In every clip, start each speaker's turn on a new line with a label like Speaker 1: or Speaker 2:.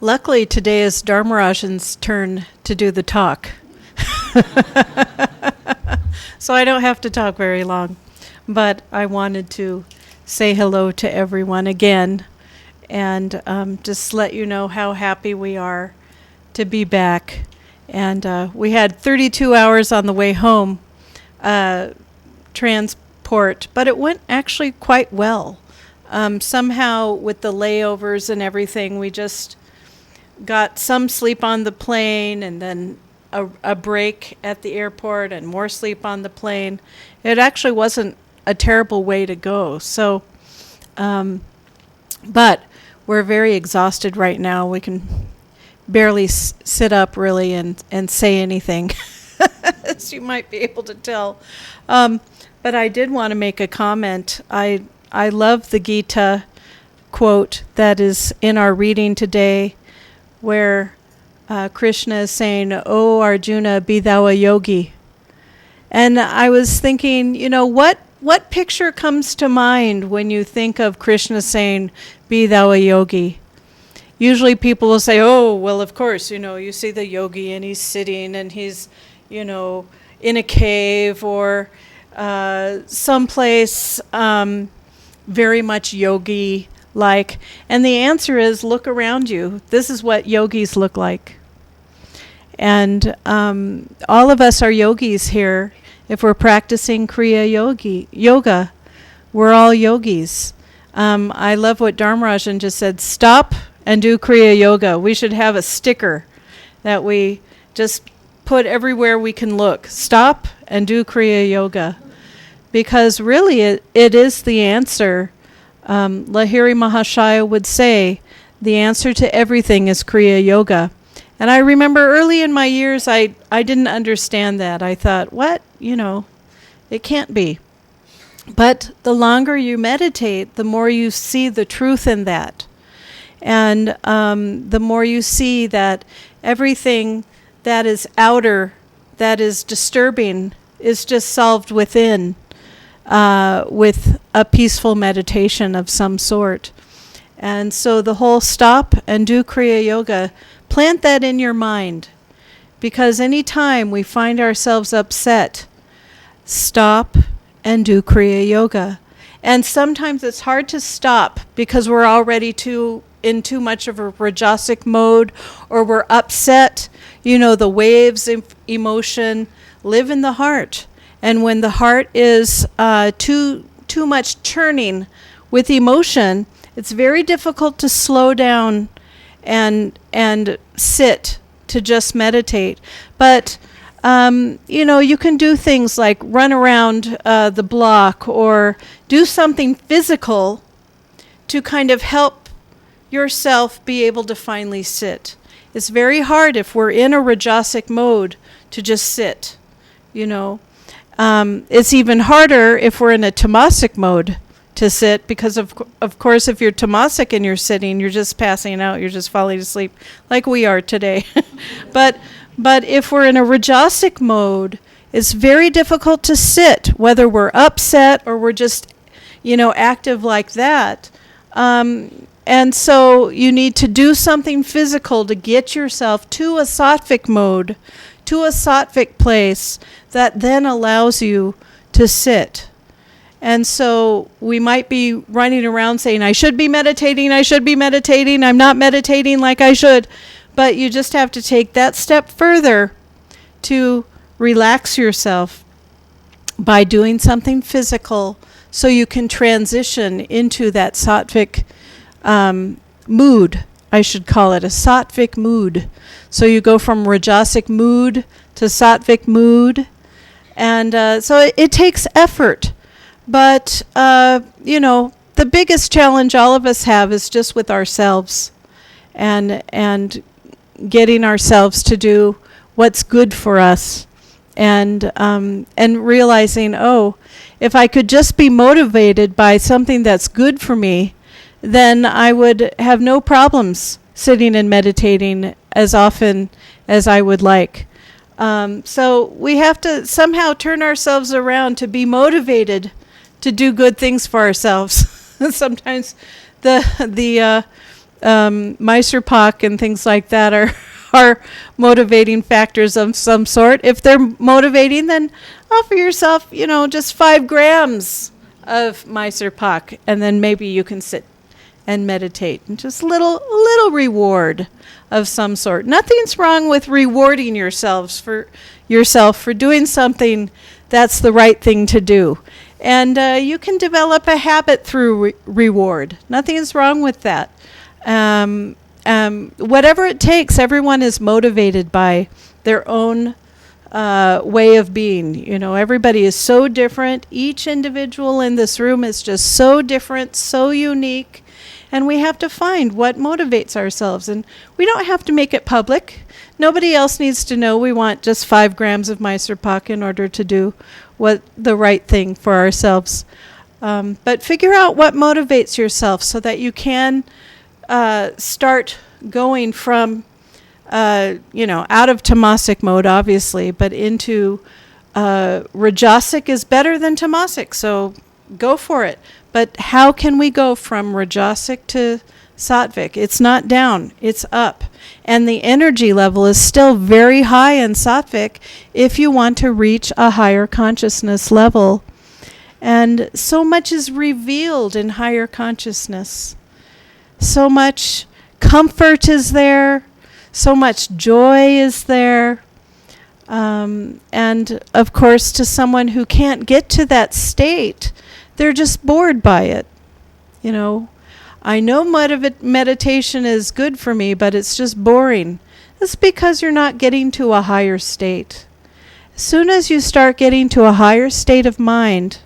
Speaker 1: Luckily, today is Dharmarajan's turn to do the talk. So I don't have to talk very long. But I wanted to say hello to everyone again and just let you know how happy we are to be back. And we had 32 hours on the way home transport, but it went actually quite well. Somehow with the layovers and everything, we just got some sleep on the plane and then a break at the airport and more sleep on the plane. It actually wasn't a terrible way to go. So, but we're very exhausted right now. We can barely sit up really and say anything, as you might be able to tell. But I did want to make a comment. I love the Gita quote that is in our reading today, where Krishna is saying, "O Arjuna, be thou a yogi." And I was thinking, what picture comes to mind when you think of Krishna saying, "Be thou a yogi"? Usually people will say, "Oh, well, of course, you see the yogi and he's sitting and he's, in a cave or someplace very much yogi-like." And the answer is, look around you. This is what yogis look like. And all of us are yogis here. If we're practicing Kriya Yoga, we're all yogis. I love what Dharmarajan just said, stop and do Kriya Yoga. We should have a sticker that we just put everywhere we can look. Stop and do Kriya Yoga. Because really it is the answer. Lahiri Mahashaya would say, the answer to everything is Kriya Yoga. And I remember early in my years, I didn't understand that. I thought, what? It can't be. But the longer you meditate, the more you see the truth in that. And the more you see that everything that is outer, that is disturbing, is just solved within with a peaceful meditation of some sort. And so the whole stop and do Kriya Yoga, plant that in your mind. Because any time we find ourselves upset, stop and do Kriya Yoga. And sometimes it's hard to stop because we're already in too much of a rajasic mode, or we're upset. The waves of emotion live in the heart. And when the heart is too much churning with emotion, it's very difficult to slow down and sit to just meditate. But you can do things like run around the block or do something physical to kind of help yourself be able to finally sit. It's very hard if we're in a rajasic mode to just sit, It's even harder if we're in a tamasic mode to sit, because of course if you're tamasic and you're sitting, you're just passing out, you're just falling asleep like we are today. But if we're in a rajasic mode, it's very difficult to sit, whether we're upset or we're just, active like that. And so you need to do something physical to get yourself to a sattvic mode, to a sattvic place that then allows you to sit. And so we might be running around saying, I should be meditating, I'm not meditating like I should. But you just have to take that step further to relax yourself by doing something physical so you can transition into that sattvic mood. I should call it a sattvic mood. So you go from rajasic mood to sattvic mood. And so it takes effort. But, the biggest challenge all of us have is just with ourselves and getting ourselves to do what's good for us and realizing, if I could just be motivated by something that's good for me, then I would have no problems sitting and meditating as often as I would like. So we have to somehow turn ourselves around to be motivated to do good things for ourselves. Sometimes the Pak and things like that are motivating factors of some sort. If they're motivating, then offer yourself, just 5 grams of Pak, and then maybe you can sit and meditate, and just a little reward of some sort. Nothing's wrong with rewarding yourself for doing something that's the right thing to do. And you can develop a habit through reward. Nothing's wrong with that. Whatever it takes, everyone is motivated by their own way of being. Everybody is so different. Each individual in this room is just so different, so unique. And we have to find what motivates ourselves. And we don't have to make it public. Nobody else needs to know we want just 5 grams of Pak in order to do what the right thing for ourselves. But figure out what motivates yourself so that you can start going from, out of tamasic mode, obviously, but into rajasic is better than tamasic. So go for it. But how can we go from rajasic to sattvic? It's not down, it's up. And the energy level is still very high in sattvic if you want to reach a higher consciousness level. And so much is revealed in higher consciousness. So much comfort is there. So much joy is there. And of course, to someone who can't get to that state, they're just bored by it. I know meditation is good for me, but it's just boring. It's because you're not getting to a higher state. As soon as you start getting to a higher state of mind,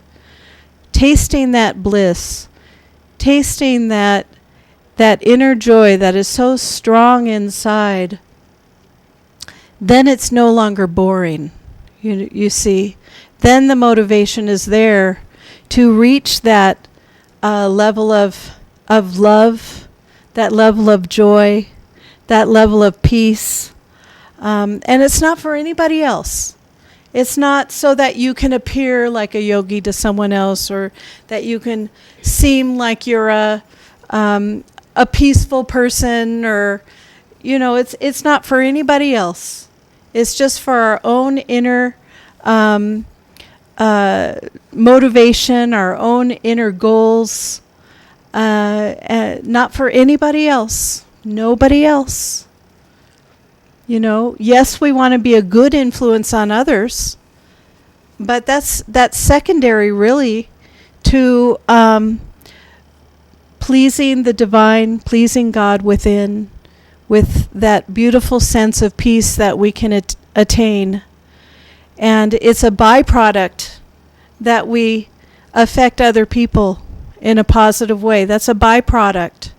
Speaker 1: tasting that bliss, tasting that inner joy that is so strong inside, then it's no longer boring. You see, then the motivation is there to reach that level of love, that level of joy, that level of peace. And it's not for anybody else. It's not so that you can appear like a yogi to someone else, or that you can seem like you're a peaceful person, or, it's not for anybody else. It's just for our own inner motivation, our own inner goals, not for anybody else, nobody else. Yes, we want to be a good influence on others, but that's secondary, really, to pleasing the divine, pleasing God within, with that beautiful sense of peace that we can attain. And it's a byproduct that we affect other people in a positive way. That's a byproduct.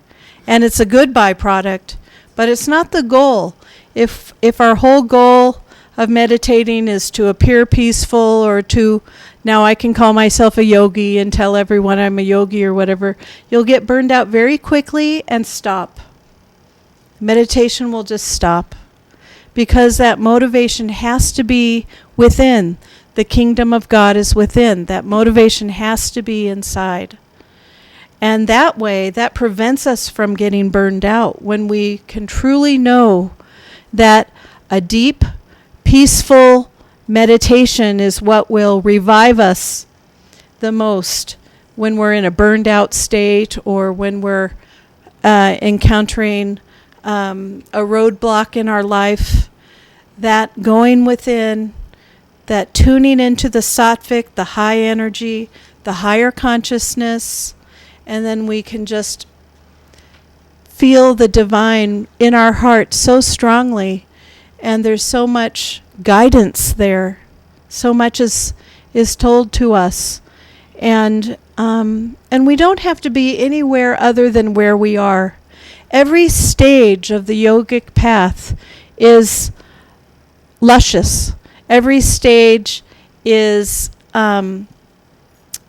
Speaker 1: And it's a good byproduct, but it's not the goal. If our whole goal of meditating is to appear peaceful, or to, now I can call myself a yogi and tell everyone I'm a yogi or whatever, you'll get burned out very quickly and stop. Meditation will just stop, because that motivation has to be within. The kingdom of God is within. That motivation has to be inside. And that way, that prevents us from getting burned out, when we can truly know that a deep, peaceful meditation is what will revive us the most when we're in a burned out state, or when we're encountering a roadblock in our life. That going within, that tuning into the sattvic, the high energy, the higher consciousness, and then we can just feel the divine in our heart so strongly, and there's so much guidance there. So much is told to us, and we don't have to be anywhere other than where we are. Every stage of the yogic path is luscious. Every stage is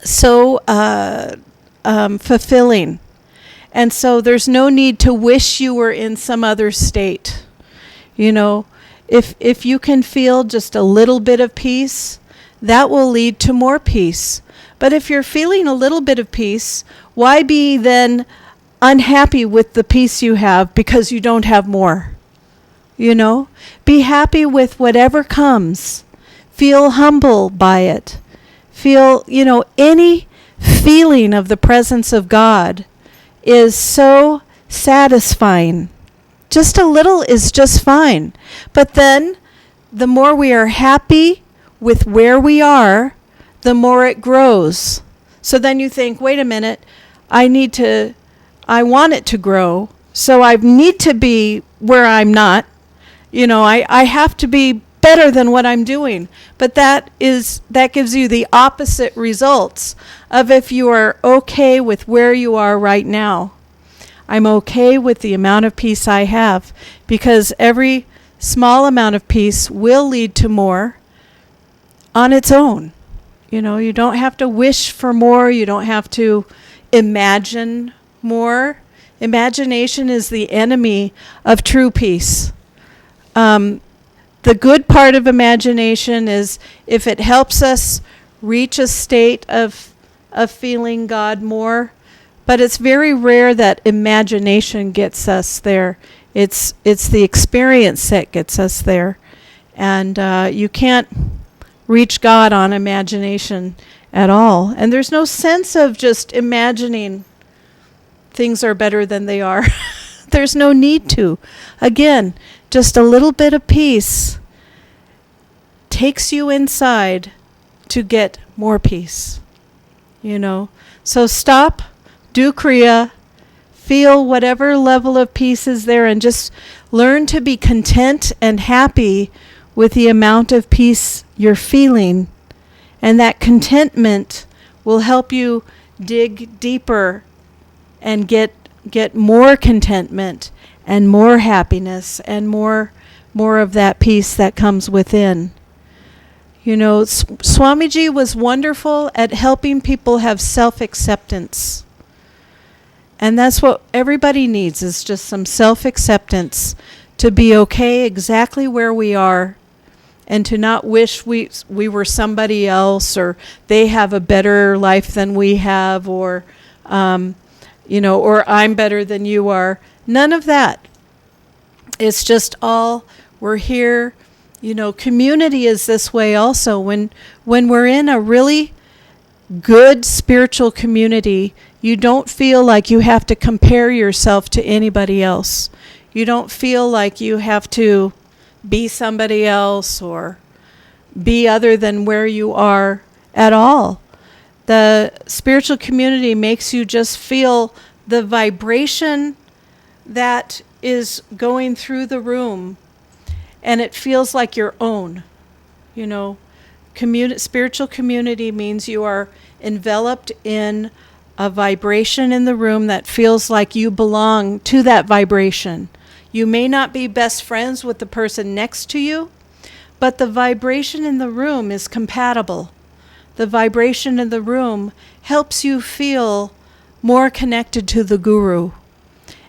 Speaker 1: so fulfilling. And so there's no need to wish you were in some other state. If you can feel just a little bit of peace, that will lead to more peace. But if you're feeling a little bit of peace, why be then unhappy with the peace you have because you don't have more. You know, be happy with whatever comes. Feel humble by it. Feel, any feeling of the presence of God is so satisfying. Just a little is just fine. But then, the more we are happy with where we are, the more it grows. So then you think, wait a minute, I want it to grow, so I need to be where I'm not. I have to be better than what I'm doing. But that gives you the opposite results of if you are okay with where you are right now. I'm okay with the amount of peace I have, because every small amount of peace will lead to more on its own. You don't have to wish for more. You don't have to imagine more. Imagination is the enemy of true peace. The good part of imagination is if it helps us reach a state of feeling God more, but it's very rare that imagination gets us there. It's the experience that gets us there. And you can't reach God on imagination at all. And there's no sense of just imagining things are better than they are. There's no need to. Again, just a little bit of peace takes you inside to get more peace. So stop, do Kriya, feel whatever level of peace is there, and just learn to be content and happy with the amount of peace you're feeling. And that contentment will help you dig deeper and get more contentment and more happiness and more of that peace that comes within. Swamiji was wonderful at helping people have self-acceptance. And that's what everybody needs, is just some self-acceptance to be okay exactly where we are, and to not wish we were somebody else, or they have a better life than we have, or or I'm better than you are. None of that. It's just all, we're here. Community is this way also. When we're in a really good spiritual community, you don't feel like you have to compare yourself to anybody else. You don't feel like you have to be somebody else or be other than where you are at all. The spiritual community makes you just feel the vibration that is going through the room, and it feels like your own. Spiritual community means you are enveloped in a vibration in the room that feels like you belong to that vibration. You may not be best friends with the person next to you, but the vibration in the room is compatible. The vibration in the room helps you feel more connected to the Guru.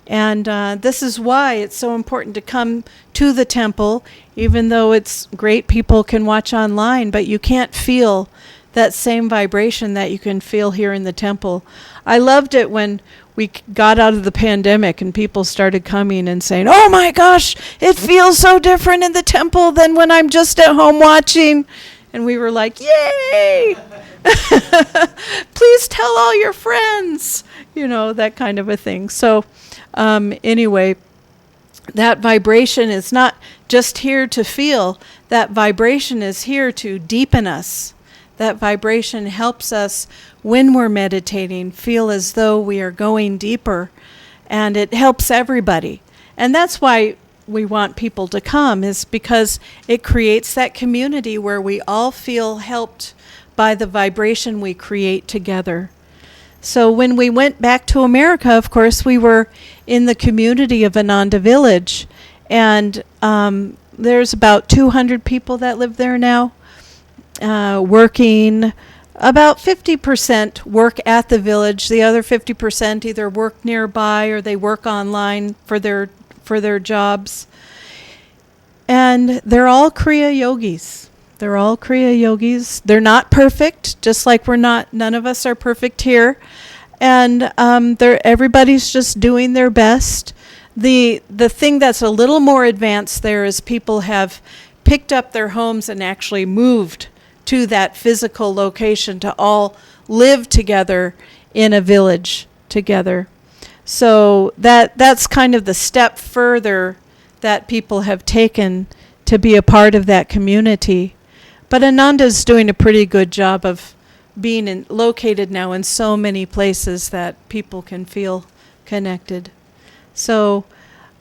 Speaker 1: And this is why it's so important to come to the temple, even though it's great people can watch online, but you can't feel that same vibration that you can feel here in the temple. I loved it when we got out of the pandemic and people started coming and saying, oh my gosh, it feels so different in the temple than when I'm just at home watching. And we were like, yay! Please tell all your friends, that kind of a thing. So anyway, that vibration is not just here to feel. That vibration is here to deepen us. That vibration helps us, when we're meditating, feel as though we are going deeper. And it helps everybody. And that's why we want people to come, is because it creates that community where we all feel helped by the vibration we create together. So when we went back to America, of course, we were in the community of Ananda Village. And there's about 200 people that live there now, working. About 50% work at the village. The other 50% either work nearby or they work online for their jobs. And they're all Kriya yogis. They're not perfect, just like none of us are perfect here. and everybody's just doing their best. The thing that's a little more advanced there is people have picked up their homes and actually moved to that physical location to all live together in a village together. So that's kind of the step further that people have taken to be a part of that community. But Ananda's doing a pretty good job of being located now in so many places that people can feel connected. So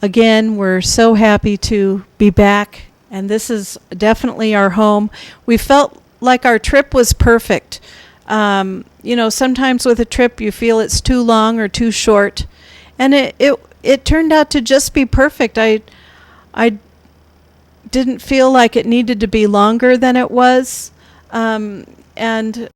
Speaker 1: again, we're so happy to be back, and this is definitely our home. We felt like our trip was perfect. Sometimes with a trip you feel it's too long or too short, and it turned out to just be perfect. I didn't feel like it needed to be longer than it was, and